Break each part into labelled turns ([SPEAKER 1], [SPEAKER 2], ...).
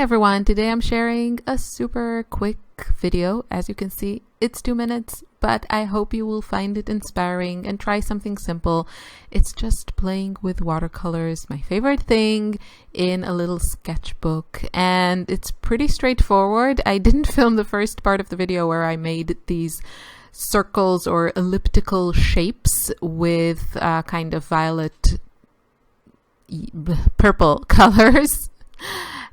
[SPEAKER 1] Hi everyone, today I'm sharing a super quick video. As you can see, it's 2 minutes, but I hope you will find it inspiring and try something simple. It's just playing with watercolors, my favorite thing, in a little sketchbook, and it's pretty straightforward. I didn't film the first part of the video where I made these circles or elliptical shapes with kind of violet purple colors.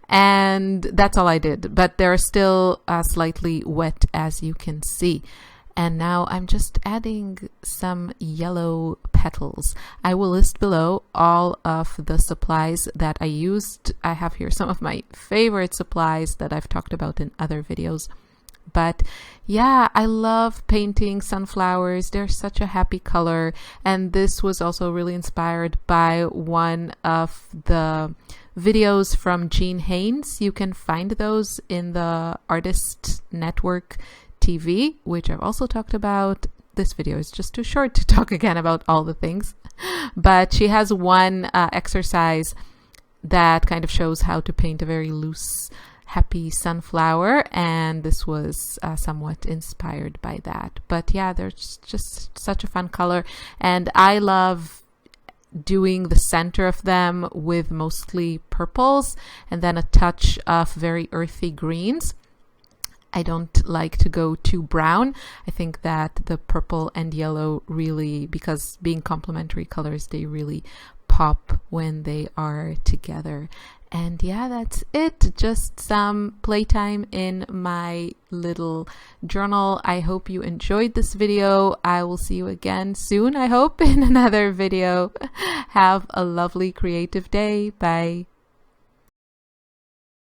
[SPEAKER 1] And that's all I did, but they're still slightly wet, as you can see. And now I'm just adding some yellow petals. I will list below all of the supplies that I used. I have here some of my favorite supplies that I've talked about in other videos. But yeah, I love painting sunflowers. They're such a happy color. And this was also really inspired by one of the videos from Haines. You can find those in the Artist Network TV, which I've also talked about. This video is just too short to talk again about all the things. But she has one exercise that kind of shows how to paint a very loose, happy sunflower, and this was somewhat inspired by that. But yeah, they're just such a fun color, and I love doing the center of them with mostly purples and then a touch of very earthy greens. I don't like to go too brown. I think that the purple and yellow really, because being complementary colors, they really pop when they are together. And yeah, that's it. Just some playtime in my little journal. I hope you enjoyed this video. I will see you again soon, I hope, in another video. Have a lovely creative day. Bye.